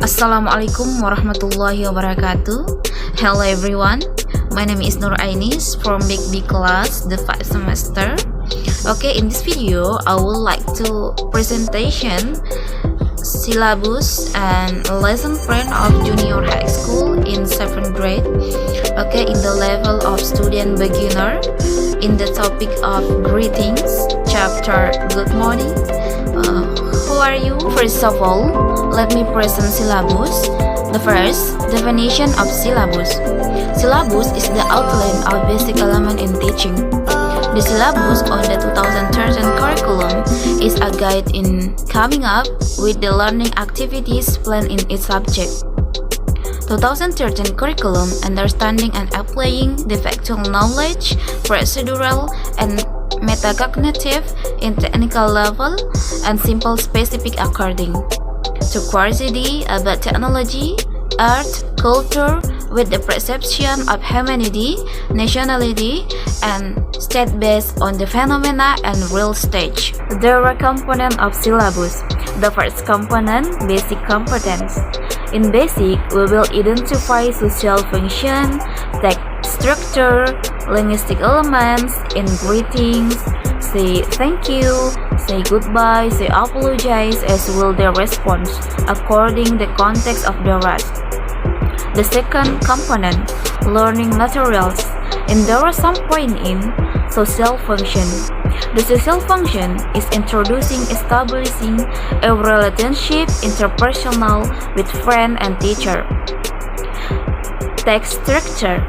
Assalamualaikum warahmatullahi wabarakatuh. Hello everyone, my name is Nur Ainis from Big B class, the 5th semester. Okay, in this video, I would like to presentation syllabus and lesson plan of junior high school in 7th grade. Okay, in the level of student beginner, in the topic of greetings, chapter good morning. Who are you? First of all, let me present syllabus. The first, definition of syllabus. Syllabus is the outline of basic element in teaching. The syllabus on the 2013 curriculum is a guide in coming up with the learning activities planned in each subject. 2013 curriculum, understanding and applying the factual knowledge, procedural and metacognitive in technical level and simple specific according to curiosity about technology, art, culture with the perception of humanity, nationality, and state based on the phenomena and real stage. There are components of syllabus. The first component, basic competence. In basic, we will identify social function, text structure, linguistic elements in greetings, say thank you, say goodbye, say apologize, as will the response according the context of the rest. The second component, learning materials. And there are some point in social function. The social function is introducing, establishing a relationship interpersonal with friend and teacher. Text structure,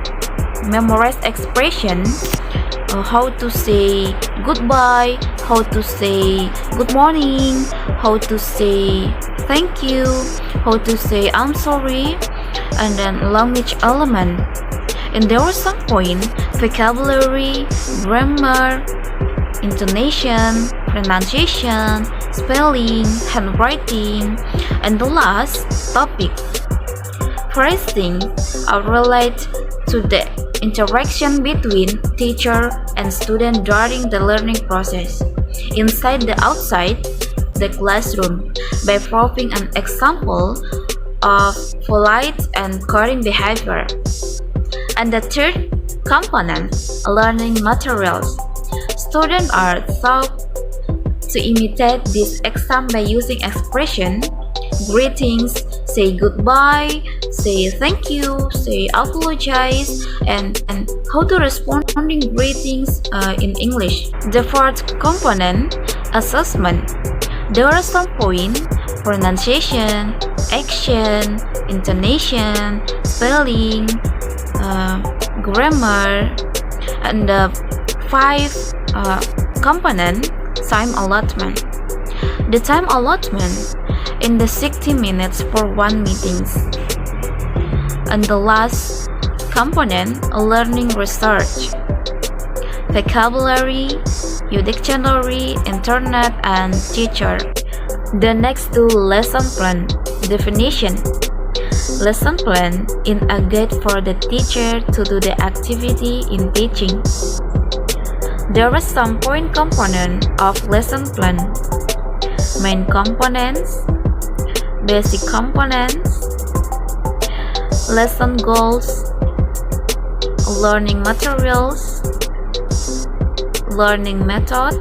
memorize expression, how to say goodbye, how to say good morning, how to say thank you, how to say I'm sorry, and then language element. And there was some point, vocabulary, grammar, intonation, pronunciation, spelling, handwriting, and the last topic, phrasing, are related to the interaction between teacher and student during the learning process, inside the outside the classroom, by providing an example of polite and caring behavior. And the third component, learning materials. Students are taught to imitate this exam by using expression, greetings, say goodbye, say thank you, say apologize, and how to responding greetings in English. The fourth component, assessment. There are some points, pronunciation, action, intonation, spelling, grammar, and the five component, time allotment. The time allotment in the 60 minutes for one meetings. And the last component, learning research, vocabulary, dictionary, internet, and teacher. The next two, lesson plan, definition. Lesson plan in a guide for the teacher to do the activity in teaching. There are some point component of lesson plan. Main components, basic components, lesson goals, learning materials, learning method,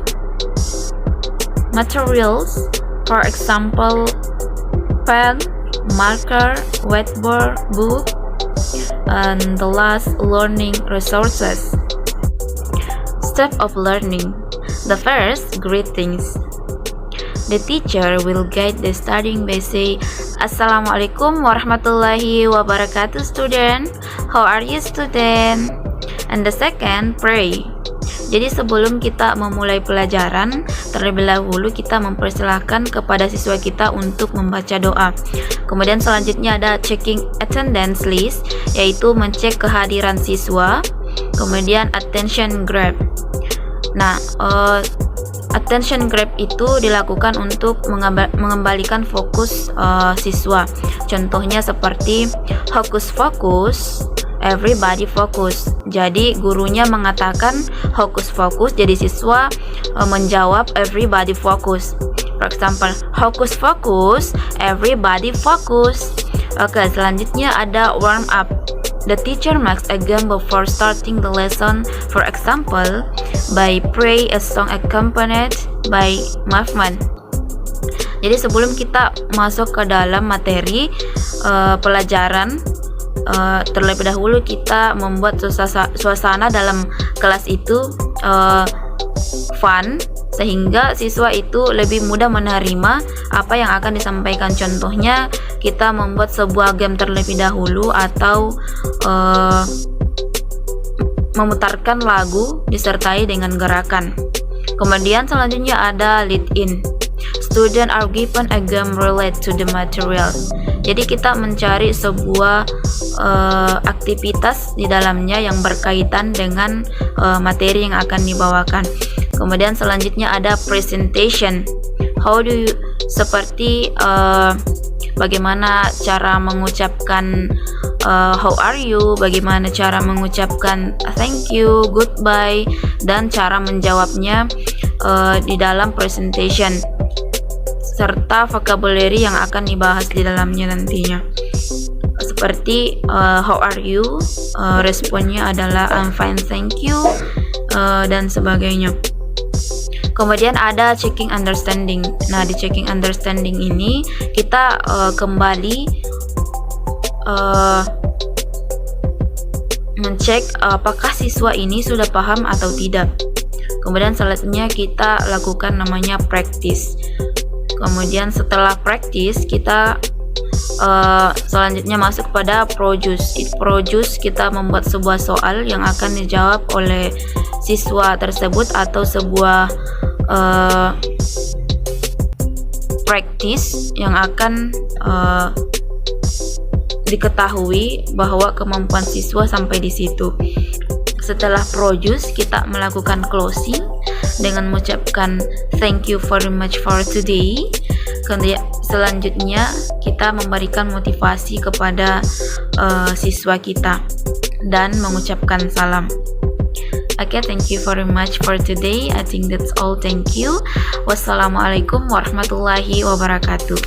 materials, for example, pen, marker, whiteboard, book, and the last, learning resources. Step of learning. The first, greetings. The teacher will guide the studying by say, Assalamualaikum warahmatullahi wabarakatuh student. How are you student? And the second, pray. Jadi sebelum kita memulai pelajaran, terlebih dahulu kita mempersilahkan kepada siswa kita untuk membaca doa. Kemudian selanjutnya ada checking attendance list, yaitu mengecek kehadiran siswa. Kemudian attention grab. Nah, attention grab itu dilakukan untuk mengembalikan fokus siswa. Contohnya seperti hokus fokus, everybody fokus. Jadi gurunya mengatakan hokus fokus, jadi siswa menjawab everybody fokus. For example, hocus pocus, everybody focus. Oke, selanjutnya ada warm up. The teacher makes a game before starting the lesson. For example, by play a song accompanied by movement. Jadi sebelum kita masuk ke dalam materi pelajaran, terlebih dahulu kita membuat suasana dalam kelas itu fun, sehingga siswa itu lebih mudah menerima apa yang akan disampaikan. Contohnya, kita membuat sebuah game terlebih dahulu atau memutarkan lagu disertai dengan gerakan. Kemudian selanjutnya ada lead in. Students are given a game related to the material. Jadi kita mencari sebuah aktivitas di dalamnya yang berkaitan dengan materi yang akan dibawakan. Kemudian selanjutnya ada presentation. How do you, seperti bagaimana cara mengucapkan how are you, bagaimana cara mengucapkan thank you, goodbye, dan cara menjawabnya di dalam presentation, serta vocabulary yang akan dibahas di dalamnya nantinya. Seperti how are you, responnya adalah I'm fine thank you, dan sebagainya. Kemudian ada checking understanding. Nah, di checking understanding ini kita kembali mencek apakah siswa ini sudah paham atau tidak. Kemudian selanjutnya kita lakukan namanya practice. Kemudian setelah practice kita selanjutnya masuk pada produce. Produce kita membuat sebuah soal yang akan dijawab oleh siswa tersebut atau sebuah practice yang akan diketahui bahwa kemampuan siswa sampai di situ. Setelah produce, kita melakukan closing dengan mengucapkan thank you very much for today. Kemudian selanjutnya kita memberikan motivasi kepada siswa kita dan mengucapkan salam. Okay, thank you very much for today. I think that's all. Thank you. Wassalamualaikum warahmatullahi wabarakatuh.